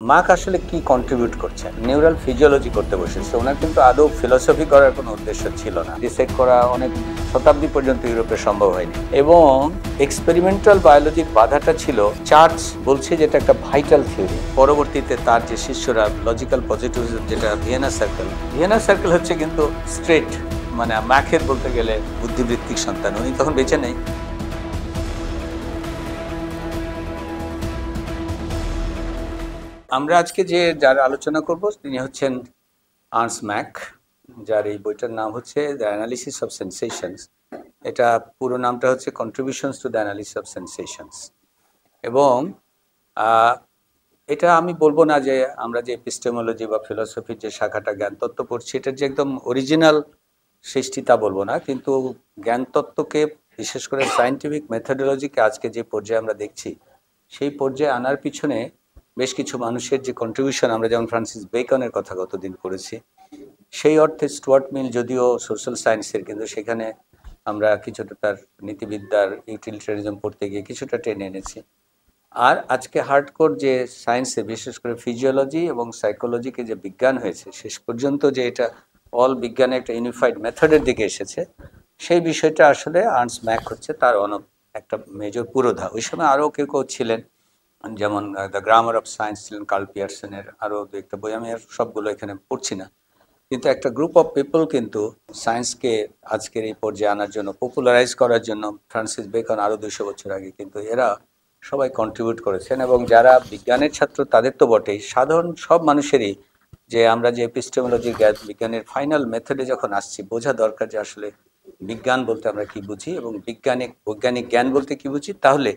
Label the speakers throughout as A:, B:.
A: Mark আসলে কি contribute করছেন? নিউরাল ফিজিওলজি করতে বসেছে। ওনার কিন্তু আদৌ ফিলোসফি করার কোনো উদ্দেশ্য ছিল না। ডিসাইড করা অনেক শতাব্দী পর্যন্ত ইউরোপে সম্ভব হয়নি। এবং এক্সপেরিমেন্টাল বায়োলজির বাধাটা ছিল চার্চ বলছে যেটা একটা ভাইটাল থিওরি। পরবর্তীতে তার যে শিষ্যরা লজিক্যাল পজিটিভিজম যেটা ভিয়েনা সার্কেল হচ্ছে কিন্তু স্ট্রেট মানে ম্যাকের বলতে গেলে বুদ্ধিবৃত্তিক সন্তান। উনি তখন বেঁচে নেই। আমরা আজকে যার আলোচনা করব তিনি হচ্ছেন আর্নস্ট ম্যাক, যার এই বইটার নাম হচ্ছে দ্য অ্যানালিসিস অফ সেন্সেশনস। এটা পুরো নামটা হচ্ছে contributions to the analysis of সেন্সেশনস। এবং এটা আমি বলবো না যে আমরা যে এপিস্টেমোলজি বা ফিলোসফির যে শাখাটা জ্ঞানতত্ত্ব পড়ছি এটার যে একদম অরিজিনাল সৃষ্টি তা বলবো না, কিন্তু জ্ঞানতত্ত্বকে বিশেষ করে সায়েন্টিফিক মেথোডোলজিকে আজকে যে পর্যায়ে আমরা দেখছি সেই পর্যায়ে আনার পিছনে বেশ কিছু মানুষের যে কন্ট্রিবিউশন, আমরা যেমন ফ্রান্সিস বেকনের কথা গতদিন পড়েছি, সেই অর্থে স্টুয়ার্ট মিল যদিও সোশ্যাল সায়েন্সের, কিন্তু সেখানে আমরা কিছুটা তার নীতিবিদ্যার ইউটিলিটারিজম পড়তে গিয়ে কিছুটা টেনে এনেছি। আর আজকে হার্ডকোর যে সায়েন্সে বিশেষ করে ফিজিওলজি এবং সাইকোলজিকে যে বিজ্ঞান হয়েছে শেষ পর্যন্ত যে এটা অল বিজ্ঞানে একটা ইউনিফাইড মেথডের দিকে এসেছে, সেই বিষয়টা আসলে আর্নস্ট ম্যাক হচ্ছে তার একটা মেজর পুরোধা। ওই সময় আরও কেউ কেউ ছিলেন, যেমন দ্য গ্রামার অফ সায়েন্স ছিলেন কার্ল পিয়ারসনের, আরও দু একটা বই, আমি আর সবগুলো এখানে পড়ছি না। কিন্তু একটা গ্রুপ অফ পিপল কিন্তু সায়েন্সকে আজকের এই পর্যায়ে আনার জন্য, পপুলারাইজ করার জন্য, ফ্রান্সিস বেকন আরও 200 বছর আগে, কিন্তু এরা সবাই কন্ট্রিবিউট করেছেন। এবং যারা বিজ্ঞানের ছাত্র তাদের তো বটেই, সাধারণ সব মানুষেরই যে আমরা যে এপিস্টেমোলজি বিজ্ঞানের ফাইনাল মেথডে যখন আসছি, বোঝা দরকার যে আসলে বিজ্ঞান বলতে আমরা কি বুঝি এবং বৈজ্ঞানিক জ্ঞান বলতে কি বুঝি, তাহলে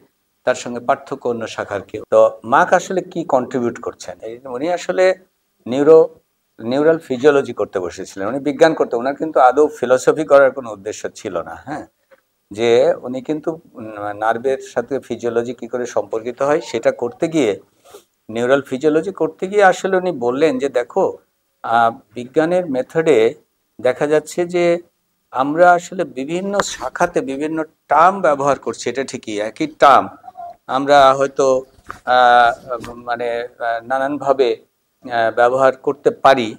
A: তার সঙ্গে পার্থক্য অন্য শাখার কেউ। তো মার্ক আসলে কি কন্ট্রিবিউট করছেন? উনি আসলে নিউরাল ফিজিওলজি করতে বসেছিলেন, উনি বিজ্ঞান করতে, ওনার কিন্তু আদৌ ফিলোসফি করার কোনো উদ্দেশ্য ছিল না। হ্যাঁ, যে উনি কিন্তু নার্ভের সাথে ফিজিওলজি কি করে সম্পর্কিত হয় সেটা করতে গিয়ে, নিউরাল ফিজিওলজি করতে গিয়ে আসলে উনি বললেন যে দেখো, বিজ্ঞানের মেথডে দেখা যাচ্ছে যে আমরা আসলে বিভিন্ন শাখাতে বিভিন্ন টার্ম ব্যবহার করছি, এটা ঠিকই, একই টার্ম আমরা হয়তো মানে নানানভাবে ব্যবহার করতে পারি,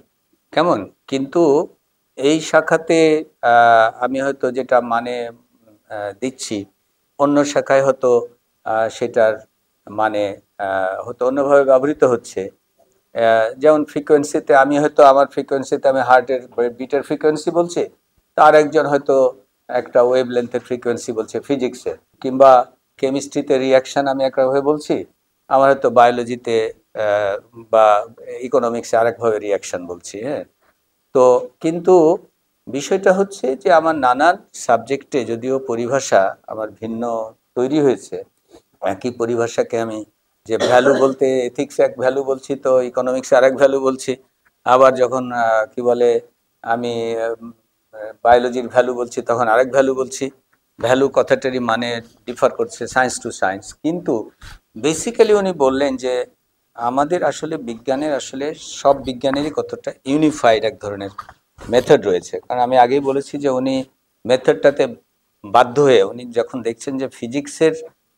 A: কেমন, কিন্তু এই শাখাতে আমি হয়তো যেটা মানে দিচ্ছি অন্য শাখায় হয়তো সেটার মানে হয়তো অন্যভাবে ব্যবহৃত হচ্ছে। যেমন ফ্রিকোয়েন্সিতে আমি হয়তো আমার ফ্রিকোয়েন্সিতে আমি হার্টের বিটের ফ্রিকোয়েন্সি বলছি, তার একজন হয়তো একটা ওয়েভ লেন্থের ফ্রিকোয়েন্সি বলছে ফিজিক্সের, কিংবা কেমিস্ট্রিতে রিয়াকশন আমি একভাবে বলছি, আমার হয়তো বায়োলজিতে বা ইকোনমিক্সে আরেকভাবে রিয়াকশন বলছি। হ্যাঁ, তো কিন্তু বিষয়টা হচ্ছে যে আমার নানান সাবজেক্টে যদিও পরিভাষা আমার ভিন্ন তৈরি হয়েছে, একই পরিভাষাকে আমি যে ভ্যালু বলতে এথিক্স এক ভ্যালু বলছি, তো ইকোনমিক্সে আরেক ভ্যালু বলছি, আবার যখন কি বলে আমি বায়োলজির ভ্যালু বলছি তখন আরেক ভ্যালু বলছি। ভ্যালু কথাটারই মানে ডিফার করছে সায়েন্স টু সায়েন্স, কিন্তু বেসিক্যালি উনি বললেন যে আমাদের আসলে বিজ্ঞানের আসলে সব বিজ্ঞানেরই কতটা ইউনিফাইড এক ধরনের মেথড রয়েছে। কারণ আমি আগেই বলেছি যে উনি মেথডটাতে বাধ্য হয়ে উনি যখন দেখছেন যে ফিজিক্সের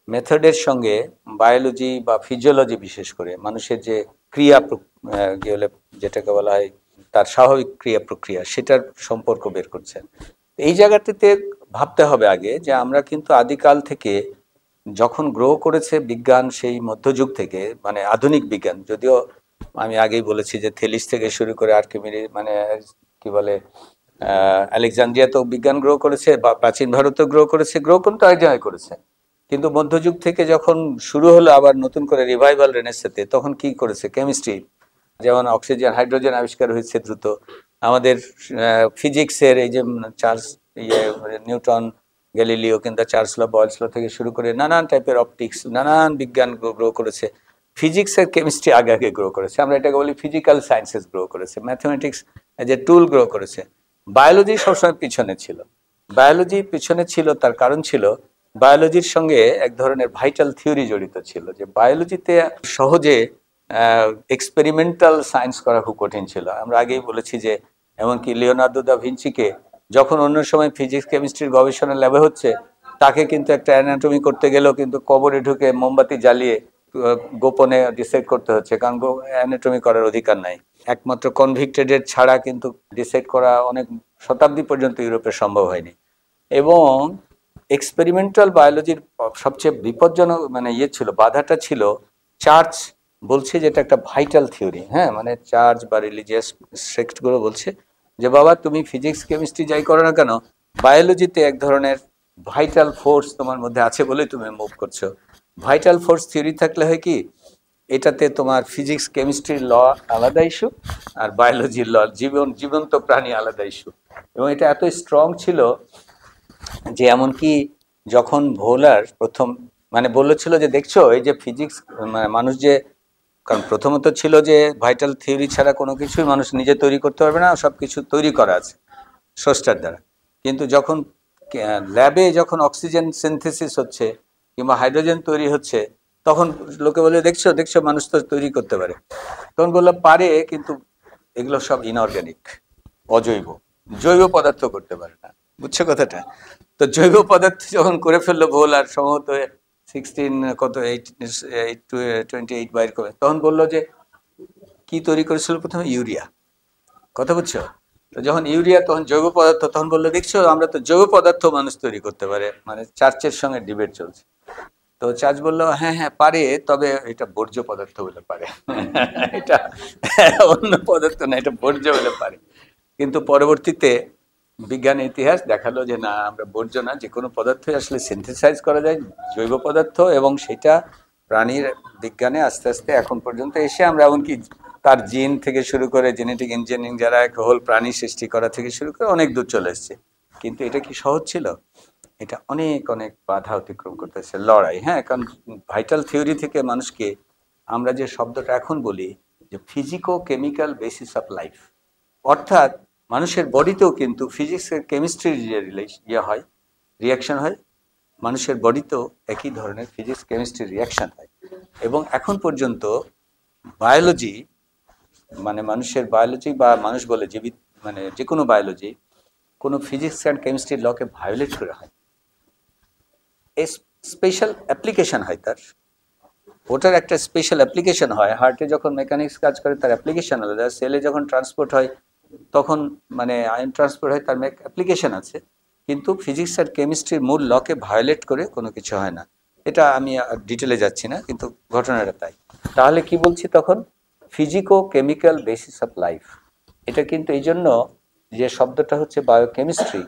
A: মেথডের সঙ্গে বায়োলজি বা ফিজিওলজি বিশেষ করে মানুষের যে ক্রিয়া যেটাকে বলা হয় তার স্বাভাবিক ক্রিয়া প্রক্রিয়া, সেটার সম্পর্ক বের করছেন। এই জায়গাটিতে ভাবতে হবে আগে যে আমরা কিন্তু আদিকাল থেকে যখন গ্রো করেছে বিজ্ঞান, সেই মধ্যযুগ থেকে মানে আধুনিক বিজ্ঞান, যদিও আমি আগেই বলেছি যে থেলিস থেকে শুরু করে আর্কিমিডিস মানে কি বলে আলেকজান্দ্রিয়াতেও বিজ্ঞান গ্রো করেছে, বা প্রাচীন ভারতেও গ্রো করেছে, গ্রো কিন্তু এক জায়গায় করেছে। কিন্তু মধ্যযুগ থেকে যখন শুরু হলো আবার নতুন করে রিভাইভাল রেনেসাঁতে, তখন কি করেছে কেমিস্ট্রি, যেমন অক্সিজেন হাইড্রোজেন আবিষ্কার হয়েছে দ্রুত, আমাদের ফিজিক্সের এই যে চার্লস নিউটন, গ্যালিলিও, কিন্তু চার্লস ল, বয়েলস ল থেকে শুরু করে নানান টাইপের অপটিক্স, নানান বিজ্ঞান গ্রো করেছে। ফিজিক্সের কেমিস্ট্রি আগে আগে গ্রো করেছে, আমরা এটাকে বলি ফিজিক্যাল সায়েন্সেস গ্রো করেছে, ম্যাথমেটিক্স যে টুল গ্রো করেছে। বায়োলজি সবসময় পিছনে ছিল। বায়োলজি পিছনে ছিল, তার কারণ ছিল বায়োলজির সঙ্গে এক ধরনের ভাইটাল থিওরি জড়িত ছিল, যে বায়োলজিতে সহজে এক্সপেরিমেন্টাল সায়েন্স করা খুব কঠিন ছিল। আমরা আগেই বলেছি যে এমনকি লিওনার্দো দা ভিঞ্চিকে যখন অন্য সময় ফিজিক্স কেমিস্ট্রির গবেষণা ল্যাবে হচ্ছে, তাকে কিন্তু একটা অ্যানাটমি করতে গেলেও কিন্তু কবরে ঢুকে মোমবাতি জ্বালিয়ে গোপনে ডিসাইড করতে হচ্ছে, কারণ অ্যানাটমি করার অধিকার নাই। একমাত্র কনভিক্টেডের ছাড়া কিন্তু ডিসাইড করা অনেক শতাব্দী পর্যন্ত ইউরোপে সম্ভব হয়নি। এবং এক্সপেরিমেন্টাল বায়োলজির সবচেয়ে বিপজ্জনক মানে ছিল, বাধাটা ছিল চার্চ বলছে যে এটা একটা ভাইটাল থিওরি। হ্যাঁ, মানে চার্চ বা রিলিজিয়াস সেক্টগুলো বলছে যে বাবা তুমি ফিজিক্স কেমিস্ট্রি যাই করো না কেন, বায়োলজিতে এক ধরনের ভাইটাল ফোর্স তোমার মধ্যে আছে বলেই তুমি মুভ করছো। ভাইটাল ফোর্স থিওরি থাকলে হয় কি, এটাতে তোমার ফিজিক্স কেমিস্ট্রির ল আলাদা ইস্যু, আর বায়োলজির ল জীবন্ত প্রাণী আলাদা ইস্যু। এবং এটা এত স্ট্রং ছিল যে এমনকি যখন ভোলার প্রথম মানে বলেছিল যে দেখছো এই যে ফিজিক্স মানুষ যে, কারণ প্রথমত ছিল যে ভাইটাল থিওরি ছাড়া কোনো কিছুই মানুষ নিজে তৈরি করতে পারবে না, সব কিছু তৈরি করা আছে স্রষ্টার দ্বারা। কিন্তু যখন ল্যাবে যখন অক্সিজেন সিনথেসিস হচ্ছে কিংবা হাইড্রোজেন তৈরি হচ্ছে, তখন লোকে বলে দেখছো দেখছো মানুষ তো তৈরি করতে পারে। তখন বললাম পারে, কিন্তু এগুলো সব ইনঅর্গানিক, অজৈব, জৈব পদার্থ করতে পারে না। বুঝছো কথাটা? তো জৈব পদার্থ যখন করে ফেললো ভোলার সম্ভবত 28 বাইর করে, তখন বললো যে কি তৈরি করেছিল প্রথমে, ইউরিয়া। কথা বুঝছো? তো যখন ইউরিয়া তখন জৈব পদার্থ, তখন বললো দেখছো আমরা তো জৈব পদার্থ মানুষ তৈরি করতে পারে। মানে চার্চের সঙ্গে ডিবেট চলছে। তো চার্চ বললো হ্যাঁ হ্যাঁ পারে, তবে এটা বর্জ্য পদার্থ বলে পারে। এটা অন্য পদার্থ না, এটা বর্জ্য বলে পারে। কিন্তু পরবর্তীতে বিজ্ঞান ইতিহাস দেখালো যে না, আমরা বর্জ্য না, যে কোনো পদার্থই আসলে সিনথেসাইজ করা যায়, জৈব পদার্থ। এবং সেটা প্রাণীর বিজ্ঞানে আস্তে আস্তে এখন পর্যন্ত এসে আমরা এমনকি তার জিন থেকে শুরু করে জেনেটিক ইঞ্জিনিয়ারিং, যারা এক হোল প্রাণী সৃষ্টি করা থেকে শুরু করে অনেক দূর চলে এসছে। কিন্তু এটা কি সহজ ছিল? এটা অনেক অনেক বাধা অতিক্রম করতেছে, লড়াই। হ্যাঁ, কারণ ভাইটাল থিওরি থেকে মানুষকে আমরা যে শব্দটা এখন বলি যে ফিজিকো কেমিক্যাল বেসিস অফ লাইফ, অর্থাৎ মানুষের বডিতেও কিন্তু ফিজিক্স আর কেমিস্ট্রির যে হয়, রিয়াকশন হয়, মানুষের বডিতেও একই ধরনের ফিজিক্স কেমিস্ট্রির রিয়াকশন হয়। এবং এখন পর্যন্ত বায়োলজি মানে মানুষের বায়োলজি বা মানুষ বলে জীবিত মানে যে কোনো বায়োলজি কোনো ফিজিক্স অ্যান্ড কেমিস্ট্রির লকে ভায়োলেট করে হয়, স্পেশাল অ্যাপ্লিকেশন হয় তার, ওটার একটা স্পেশাল অ্যাপ্লিকেশন হয়। হার্টে যখন মেকানিক্স কাজ করে তার অ্যাপ্লিকেশন আলাদা, সেলে যখন ট্রান্সপোর্ট হয় তখন মানে আয়ন ট্রান্সপোর্ট হয়, তার অ্যাপ্লিকেশন আছে। কিন্তু ফিজিক্স আর কেমিস্ট্রির মূল লকে ভায়োলেট করে কোনো কিছু হয় না। এটা আমি ডিটেলে যাচ্ছি না, কিন্তু ঘটনাটা তাই। তাহলে কি বলছি তখন, ফিজিকো কেমিক্যাল বেসিস অফ লাইফ। এটা কিন্তু এই জন্য যে শব্দটা হচ্ছে বায়োকেমিস্ট্রি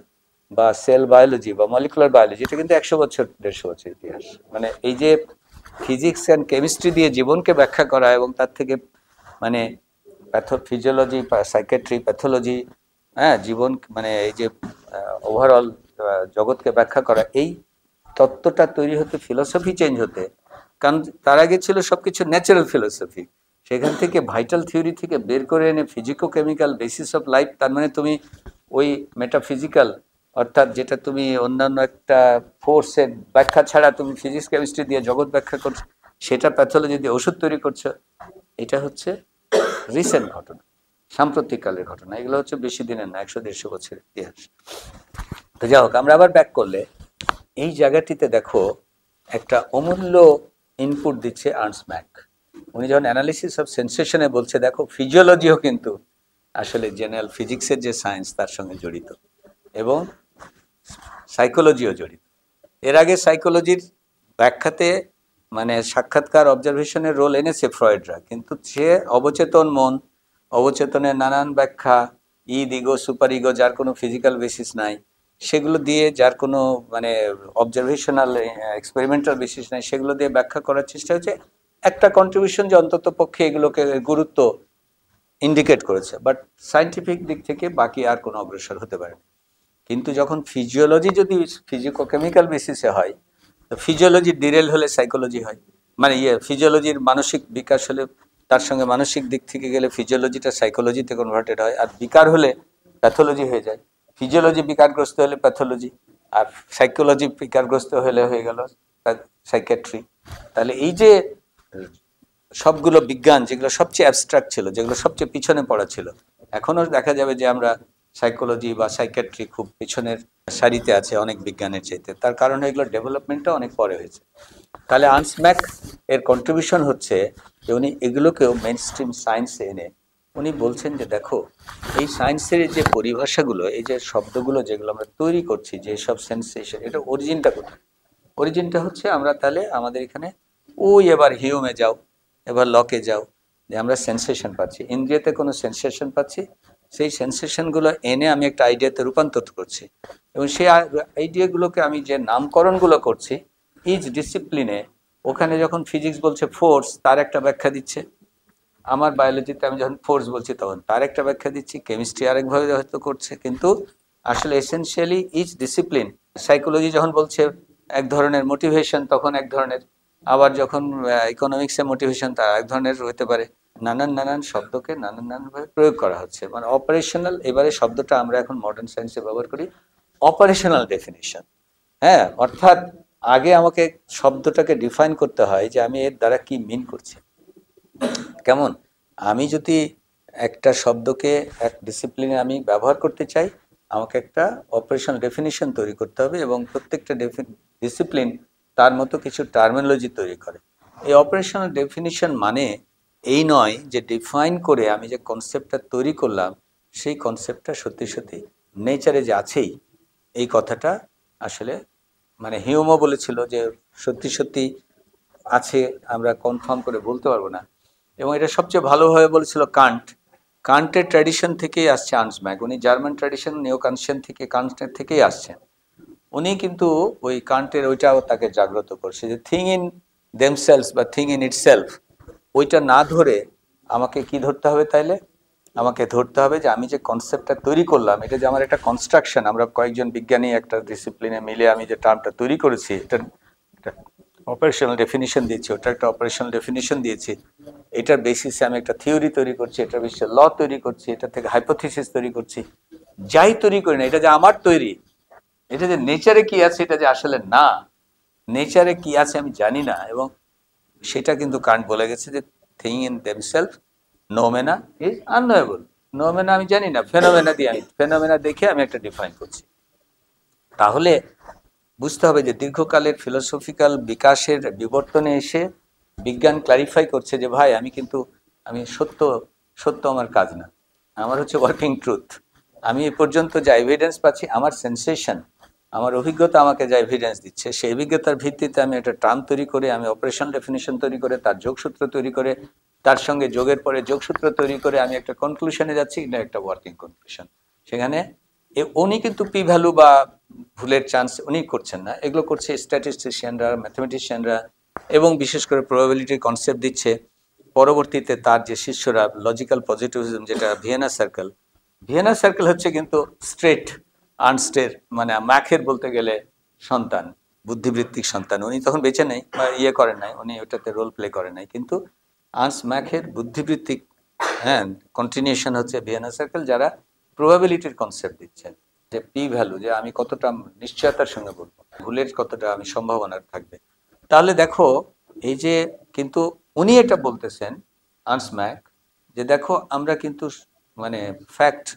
A: বা সেল বায়োলজি বা মলিকুলার বায়োলজি, এটা কিন্তু 100 বছর 150 বছর ইতিহাস। মানে এই যে ফিজিক্স অ্যান্ড কেমিস্ট্রি দিয়ে জীবনকে ব্যাখ্যা করা এবং তার থেকে মানে ফিজিওলজি, সাইকেট্রি, প্যাথোলজি, হ্যাঁ জীবন মানে এই যে ওভারঅল জগৎকে ব্যাখ্যা করা, এই তত্ত্বটা তৈরি হতে, ফিলোসফি চেঞ্জ হতে। কারণ তার আগে ছিল সবকিছু ন্যাচারাল ফিলোসফি, সেখান থেকে ভাইটাল থিওরি থেকে বের করে এনে ফিজিকো কেমিক্যাল বেসিস অফ লাইফ। তার মানে তুমি ওই মেটাফিজিক্যাল, অর্থাৎ যেটা তুমি অন্যান্য একটা ফোর্সের ব্যাখ্যা ছাড়া তুমি ফিজিক্স কেমিস্ট্রি দিয়ে জগৎ ব্যাখ্যা করছো, সেটা প্যাথোলজি দিয়ে ওষুধ তৈরি করছো। এটা হচ্ছে রিসেন্ট ঘটনা, সাম্প্রতিককালের ঘটনা। এগুলো হচ্ছে বেশি দিনের না, 100-150 বছরের ইতিহাস। তো যাই হোক, আমরা আবার ব্যাক করলে এই জায়গাটিতে দেখো একটা অমূল্য ইনপুট দিচ্ছে আর্নস্ট ম্যাক। উনি যখন অ্যানালিসিস অফ সেন্সেশনে বলছে দেখো ফিজিওলজিও কিন্তু আসলে জেনারেল ফিজিক্সের যে সায়েন্স তার সঙ্গে জড়িত এবং সাইকোলজিও জড়িত। এর আগে সাইকোলজির ব্যাখ্যাতে মানে সাক্ষাৎকার অবজারভেশনের রোল এনেছে ফ্রয়েডরা, কিন্তু সে অবচেতন মন, অবচেতনের নানান ব্যাখ্যা, ইগো, সুপার ইগো, যার কোনো ফিজিক্যাল বেসিস নাই, সেগুলো দিয়ে, যার কোনো মানে অবজারভেশনাল এক্সপেরিমেন্টাল বেসিস নাই, সেগুলো দিয়ে ব্যাখ্যা করার চেষ্টা হচ্ছে। একটা কন্ট্রিবিউশন যে অন্তত পক্ষে এগুলোকে গুরুত্ব ইন্ডিকেট করেছে, বাট সায়েন্টিফিক দিক থেকে বাকি আর কোনো অগ্রসর হতে পারে। কিন্তু যখন ফিজিওলজি যদি ফিজিকো কেমিক্যাল বেসিসে হয়, তো ফিজিওলজির ডিরেল হলে সাইকোলজি হয়, মানে ফিজিওলজির মানসিক বিকাশ হলে তার সঙ্গে মানসিক দিক থেকে গেলে ফিজিওলজিটা সাইকোলজিতে কনভার্টেড হয়, আর বিকার হলে প্যাথোলজি হয়ে যায়। ফিজিওলজি বিকারগ্রস্ত হলে প্যাথোলজি, আর সাইকোলজি বিকারগ্রস্ত হলে হয়ে গেল সাইকেট্রি। তাহলে এই যে সবগুলো বিজ্ঞান যেগুলো সবচেয়ে অ্যাবস্ট্রাক্ট ছিল, যেগুলো সবচেয়ে পিছনে পড়া ছিল, এখনও দেখা যাবে যে আমরা সাইকোলজি বা সাইকেট্রি খুব পিছনের সারিতে আছে অনেক বিজ্ঞানের চাইতে, তার কারণে এগুলো ডেভেলপমেন্টটা অনেক পরে হয়েছে। তাহলে আর্নস্ট এর কন্ট্রিবিউশন হচ্ছে যে উনি এগুলোকেও মেইন স্ট্রিম সায়েন্সে এনে উনি বলছেন যে দেখো এই সায়েন্সের যে পরিভাষাগুলো, এই যে শব্দগুলো যেগুলো আমরা তৈরি করছি, যে সব সেন্সেশন, এটা অরিজিনটা কোথায়? অরিজিনটা হচ্ছে আমরা তাহলে আমাদের এখানে ওই এবার হিউমে যাও, এবার লকে যাও, যে আমরা সেন্সেশন পাচ্ছি, ইন্দ্রিয়তে কোনো সেন্সেশন পাচ্ছি, সেই সেন্সেশনগুলো এনে আমি একটা আইডিয়াতে রূপান্তর করছি, এবং সেই আইডিয়াগুলোকে আমি যে নামকরণগুলো করছি ইচ ডিসিপ্লিনে, ওখানে যখন ফিজিক্স বলছে ফোর্স, তার একটা ব্যাখ্যা দিচ্ছে, আমার বায়োলজিতে আমি যখন ফোর্স বলছি তখন তার একটা ব্যাখ্যা দিচ্ছি, কেমিস্ট্রি আরেকভাবে হয়তো করছে, কিন্তু আসলে এসেনশিয়ালি ইচ ডিসিপ্লিন, সাইকোলজি যখন বলছে এক ধরনের মোটিভেশন তখন এক ধরনের, আবার যখন ইকোনমিক্সে মোটিভেশন তা এক ধরনের হতে পারে, নানান নানান শব্দকে নানান নানানভাবে প্রয়োগ করা হচ্ছে, মানে অপারেশনাল, এবারে শব্দটা আমরা এখন মডার্ন সায়েন্সে ব্যবহার করি অপারেশনাল ডেফিনিশন। হ্যাঁ, অর্থাৎ আগে আমাকে শব্দটাকে ডিফাইন করতে হয় যে আমি এর দ্বারা কি মিন করছি। কেমন, আমি যদি একটা শব্দকে এক ডিসিপ্লিনে আমি ব্যবহার করতে চাই, আমাকে একটা অপারেশনাল ডেফিনিশন তৈরি করতে হবে, এবং প্রত্যেকটা ডিসিপ্লিন তার মতো কিছু টার্মিনোলজি তৈরি করে। এই অপারেশনাল ডেফিনিশন মানে এই নয় যে ডিফাইন করে আমি যে কনসেপ্টটা তৈরি করলাম সেই কনসেপ্টটা সত্যি সত্যি নেচারে যে আছেই, এই কথাটা আসলে মানে হিউমও বলেছিল যে সত্যি সত্যি আছে, আমরা কনফার্ম করে বলতে পারবো না। এবং এটা সবচেয়ে ভালোভাবে বলেছিল কান্ট, কান্টের ট্র্যাডিশন থেকেই আসছে আর্নস্ট, উনি জার্মান ট্র্যাডিশন নিও কান্সিয়ান থেকে, কান্টের থেকেই আসছেন উনি, কিন্তু ওই কান্টের ওইটাও তাকে জাগ্রত করছে যে থিং ইন দেমসেলস বা থিং ইন ইটসেলফ, ওইটা না ধরে আমাকে কি ধরতে হবে তাইলে, আমাকে ধরতে হবে যে আমি যে কনসেপ্টটা তৈরি করলাম এটা যে আমার একটা কনস্ট্রাকশন, আমরা কয়েকজন বিজ্ঞানী একটা ডিসিপ্লিনে মিলে আমি যে টার্মটা তৈরি করেছি এটা অপারেশনাল ডেফিনিশন দিয়েছি, ওটা একটা অপারেশনাল ডেফিনিশন দিয়েছি, এটার বেসিসে আমি একটা থিওরি তৈরি করছি, এটার বেসিসে ল তৈরি করছি, এটা থেকে হাইপোথিসিস তৈরি করছি, যাই তৈরি করি না এটা যে আমার তৈরি, এটা যে নেচারে কি আছে এটা যে আসলে না, নেচারে কি আছে আমি জানি না, এবং সেটা কিন্তু কান্ট বলে গেছে যে থিং ইন দেমসেলফ নোমেনা ইজ আননোয়েবল, নোমেনা আমি জানি না, ফেনোমেনা দিয়ে আমি ফেনোমেনা দেখে আমি একটা ডিফাইন করছি। তাহলে বুঝতে হবে যে দীর্ঘকালের ফিলোসফিক্যাল বিকাশের বিবর্তনে এসে বিজ্ঞান ক্লারিফাই করছে যে ভাই আমি সত্য, সত্য আমার কাজ না, আমার হচ্ছে ওয়ার্কিং ট্রুথ, আমি এ পর্যন্ত যা এভিডেন্স পাচ্ছি, আমার সেন্সেশন, আমার অভিজ্ঞতা আমাকে যা এভিডেন্স দিচ্ছে, সেই অভিজ্ঞতার ভিত্তিতে আমি একটা টার্ম তৈরি করে, আমি অপারেশন ডেফিনিশন তৈরি করে, তার যোগসূত্র তৈরি করে, তার সঙ্গে যোগের পরে যোগসূত্র তৈরি করে আমি একটা কনক্লুশনে যাচ্ছি, এটা একটা ওয়ার্কিং কনক্লুশন। সেখানে উনি কিন্তু পি ভ্যালু বা ভুলের চান্স উনি করছেন না, এগুলো করছে স্ট্যাটিস্টিশিয়ানরা, ম্যাথমেটিশিয়ানরা, এবং বিশেষ করে প্রবাবিলিটির কনসেপ্ট দিচ্ছে পরবর্তীতে তার যে শিষ্যরা লজিক্যাল পজিটিভিজম, যেটা ভিয়েনা সার্কেল, ভিয়েনা সার্কেল হচ্ছে কিন্তু স্ট্রেট আর্নস্টের মানে ম্যাখের বলতে গেলে সন্তান, বুদ্ধিবৃত্তিক সন্তান, উনি তখন বেঁচে নেই বা ইয়ে করেন নাই, উনি ওটাতে রোল প্লে করেন নাই, কিন্তু আর্নস্ট ম্যাখের বুদ্ধিবৃত্তিক হ্যাঁ কন্টিনিউশন হচ্ছে ভিয়েনা সার্কেল, যারা প্রবাবিলিটির কনসেপ্ট দিচ্ছেন, যে পি ভ্যালু, যে আমি কতটা নিশ্চয়তার সঙ্গে বলবো, ভুলের কতটা আমি সম্ভাবনা থাকবে। তাহলে দেখো এই যে, কিন্তু উনি এটা বলতেছেন আর্নস্ট ম্যাক, যে দেখো আমরা কিন্তু মানে ফ্যাক্ট,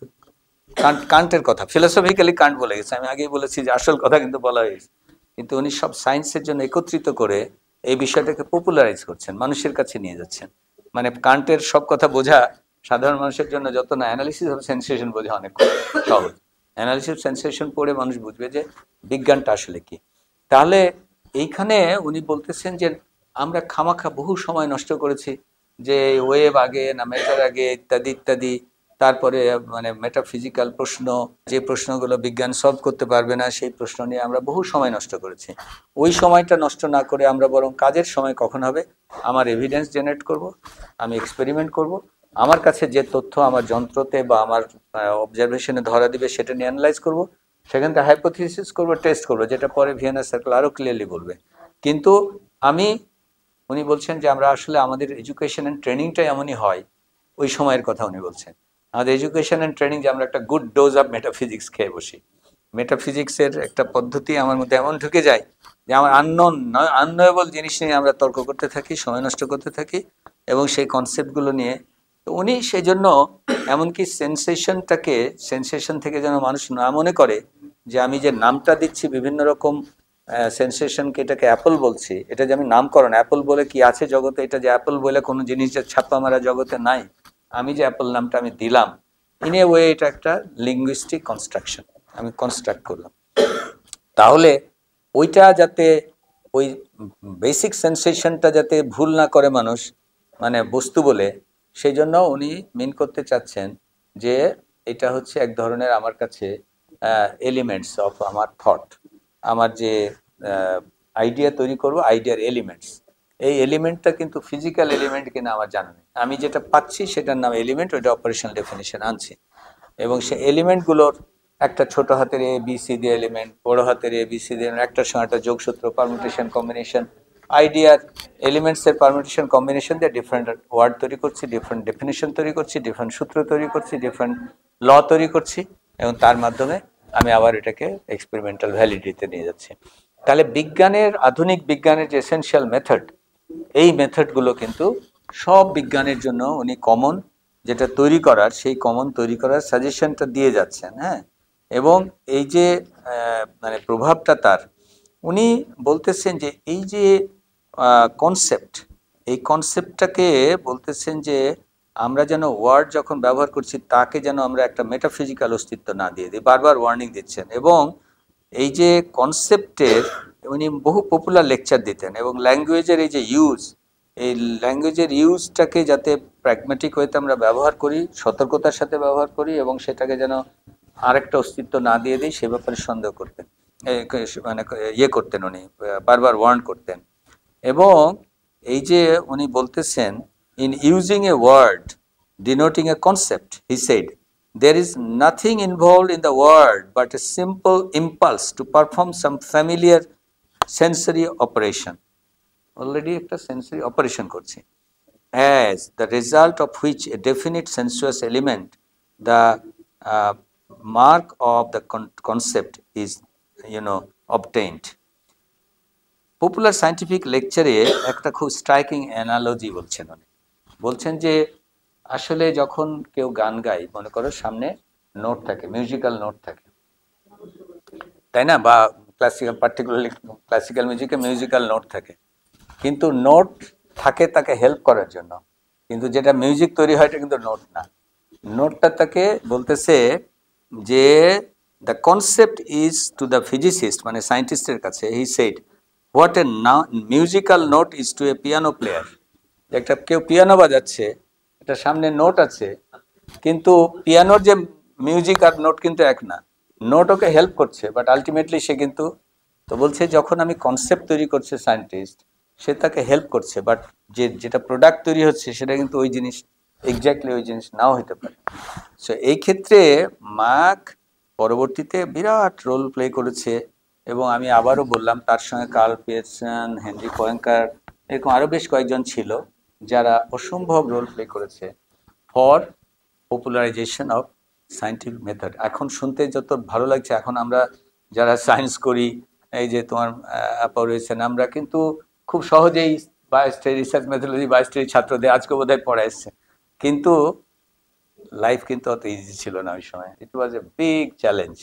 A: কান্টের কথা ফিলোসফিক্যালি কান্ট বলে গেছে, আমি আগেই বলেছি যে আসল কথা কিন্তু বলা হয়েছে, কিন্তু উনি সব সায়েন্সের জন্য একত্রিত করে এই বিষয়টাকে পপুলারাইজ করছেন, মানুষের কাছে নিয়ে যাচ্ছেন। মানে কান্টের সব কথা বোঝা সাধারণ মানুষের জন্য যত না অ্যানালিসিস অফ সেন্সেশন বোঝা অনেক সহজ, অ্যানালিসিস অফ সেন্সেশন পড়ে মানুষ বুঝবে যে বিজ্ঞানটা আসলে কি। তাহলে এইখানে উনি বলতেছেন যে আমরা খামাখা বহু সময় নষ্ট করেছি, যে ওয়েভ আগে না ম্যাটার আগে ইত্যাদি ইত্যাদি, তারপরে মানে মেটাফিজিক্যাল প্রশ্ন, যে প্রশ্নগুলো বিজ্ঞান সলভ করতে পারবে না সেই প্রশ্ন নিয়ে আমরা বহু সময় নষ্ট করেছি। ওই সময়টা নষ্ট না করে আমরা বরং কাজের সময় কখন হবে, আমার এভিডেন্স জেনারেট করব, আমি এক্সপেরিমেন্ট করব, আমার কাছে যে তথ্য আমার যন্ত্রতে বা আমার অবজারভেশনে ধরা দিবে সেটা নিয়ে অ্যানালাইজ করব, সেখান থেকে হাইপোথিসিস করব, টেস্ট করব, যেটা পরে ভিয়েনা সার্কেল আরও ক্লিয়ারলি বলবে। কিন্তু উনি বলছেন যে আমরা আসলে আমাদের এডুকেশন অ্যান্ড ট্রেনিংটাই এমনই হয়, ওই সময়ের কথা উনি বলছেন, আমাদের এডুকেশন অ্যান্ড ট্রেনিং যে আমরা একটা গুড ডোজ অফ মেটাফিজিক্স খেয়ে বসি, মেটাফিজিক্সের একটা পদ্ধতি আমার মধ্যে এমন ঢুকে যায় যে আমার আননোয়েবল জিনিস নিয়ে আমরা তর্ক করতে থাকি, সময় নষ্ট করতে থাকি, এবং সেই কনসেপ্টগুলো নিয়ে। তো উনি সেই জন্য এমনকি সেন্সেশন থেকে যেন মানুষ না মনে করে যে আমি যে নামটা দিচ্ছি বিভিন্ন রকম সেন্সেশনকে, এটাকে অ্যাপল বলছি, এটা যে আমি নামকরণ অ্যাপল বলে কি আছে জগতে, এটা যে অ্যাপল বলে কোনো জিনিসের ছাপ্পা মারা জগতে নাই, আমি যে অ্যাপল নামটা আমি দিলাম, ইন এ ওয়ে এটা একটা লিঙ্গুইস্টিক কনস্ট্রাকশন, আমি কনস্ট্রাক্ট করলাম। তাহলে ওইটা যাতে ওই বেসিক সেন্সেশনটা যাতে ভুল না করে মানুষ, মানে বস্তু বলে, সেই জন্য উনি মিন করতে চাচ্ছেন যে এটা হচ্ছে এক ধরনের আমার কাছে এলিমেন্টস অফ আমার থট, আমার যে আইডিয়া তৈরি করব, আইডিয়ার এলিমেন্টস, এই এলিমেন্টটা কিন্তু ফিজিক্যাল এলিমেন্ট কিনা আমার জানা নেই, আমি যেটা পাচ্ছি সেটার নাম এলিমেন্ট, ওইটা অপারেশনাল ডেফিনিশন আনছি। এবং সেই এলিমেন্টগুলোর একটা ছোট হাতের A B C D element, বড় হাতের A B C D element, একটার সঙ্গে একটা যোগসূত্র, পারমিউটেশন কম্বিনেশন, আইডিয়ার এলিমেন্টসের পারমিউটেশন কম্বিনেশন দিয়ে ডিফারেন্ট ওয়ার্ড তৈরি করছি, ডিফারেন্ট ডেফিনিশন তৈরি করছি, ডিফারেন্ট সূত্র তৈরি করছি, ডিফারেন্ট ল তৈরি করছি, এবং তার মাধ্যমে আমি আবার এটাকে এক্সপেরিমেন্টাল ভ্যালিডিটিতে নিয়ে যাচ্ছি। তাহলে বিজ্ঞানের, আধুনিক বিজ্ঞানের যে এসেনশিয়াল মেথড, এই মেথডগুলো কিন্তু সব বিজ্ঞানের জন্য উনি কমন, যেটা তৈরি করার, সেই কমন তৈরি করার সাজেশনটা দিয়ে যাচ্ছেন। হ্যাঁ, এবং এই যে মানে প্রভাবটা তার, উনি বলতেছেন যে এই যে কনসেপ্ট, এই কনসেপ্টটাকে বলতেছেন যে আমরা যেন ওয়ার্ড যখন ব্যবহার করছি তাকে যেন আমরা একটা মেটাফিজিক্যাল অস্তিত্ব না দিয়ে দিই, বারবার ওয়ার্নিং দিচ্ছেন। এবং এই যে কনসেপ্টের উনি বহু পপুলার লেকচার দিতেন, এবং ল্যাঙ্গুয়েজের এই যে ইউজ, এই ল্যাঙ্গুয়েজের ইউজটাকে যাতে প্র্যাগম্যাটিক ওয়েতে আমরা ব্যবহার করি, সতর্কতার সাথে ব্যবহার করি, এবং সেটাকে যেন আরেকটা অস্তিত্ব না দিয়ে দিই, সে ব্যাপারে সন্দেহ করতেন, মানে ইয়ে করতেন, উনি বারবার ওয়ার্ন করতেন। এবং এই যে উনি বলতেছেন, in using a word denoting a concept, he said, there is nothing involved in the word but a simple impulse to perform some familiar sensory operation. Already একটা sensory operation করছি, as the result of which a definite sensuous element, the mark of the concept is, obtained. Popular scientific লেকচারে একটা খুব striking analogy বলছেন উনি, বলছেন যে আসলে যখন কেউ গান গায়, মনে করো সামনে নোট থাকে, মিউজিক্যাল নোট থাকে, তাই না, বা ক্লাসিক্যাল, পার্টিকুলারলি ক্লাসিক্যাল মিউজিকে মিউজিক্যাল নোট থাকে, কিন্তু নোট থাকে তাকে হেল্প করার জন্য, কিন্তু যেটা মিউজিক তৈরি হয় এটা কিন্তু নোট না। নোটটা তাকে বলতেছে যে the concept is to the physicist, মানে সায়েন্টিস্টের কাছে, he said, what a musical note is to a piano player. একটা কেউ পিয়ানো বাজাচ্ছে, এটা সামনে নোট আছে, কিন্তু পিয়ানোর যে মিউজিক আর নোট কিন্তু এক না, নোট ওকে হেল্প করছে, বাট আলটিমেটলি সে কিন্তু, তো বলছে যখন আমি কনসেপ্ট তৈরি করছে সায়েন্টিস্ট, সে তাকে হেল্প করছে, বাট যেটা প্রোডাক্ট তৈরি হচ্ছে সেটা কিন্তু ওই জিনিস, এক্স্যাক্টলি ওই জিনিস নাও হতে পারে। সো এই ক্ষেত্রে মার্ক পরবর্তীতে বিরাট রোল প্লে করেছে, এবং আমি আবারও বললাম তার সঙ্গে কার্ল পিয়ারসন, হেনরি পোয়েঙ্কার, এরকম আরও বেশ কয়েকজন ছিল যারা অসম্ভব রোল প্লে করেছে ফর পপুলারাইজেশন অফ সায়েন্টিফিক মেথড। এখন শুনতে যত ভালো লাগছে, এখন আমরা যারা সায়েন্স করি, এই যে তোমার আপা রয়েছেন, আমরা কিন্তু খুব সহজেই বায়োস্ট্রি রিসার্চ মেথোলজি, বায়োস্ট্রি ছাত্রদের আজকে বোধহয় পড়া এসছে, কিন্তু লাইফ কিন্তু অত ইজি ছিল না ওই সময়, ইট ওয়াজ এ বিগ চ্যালেঞ্জ।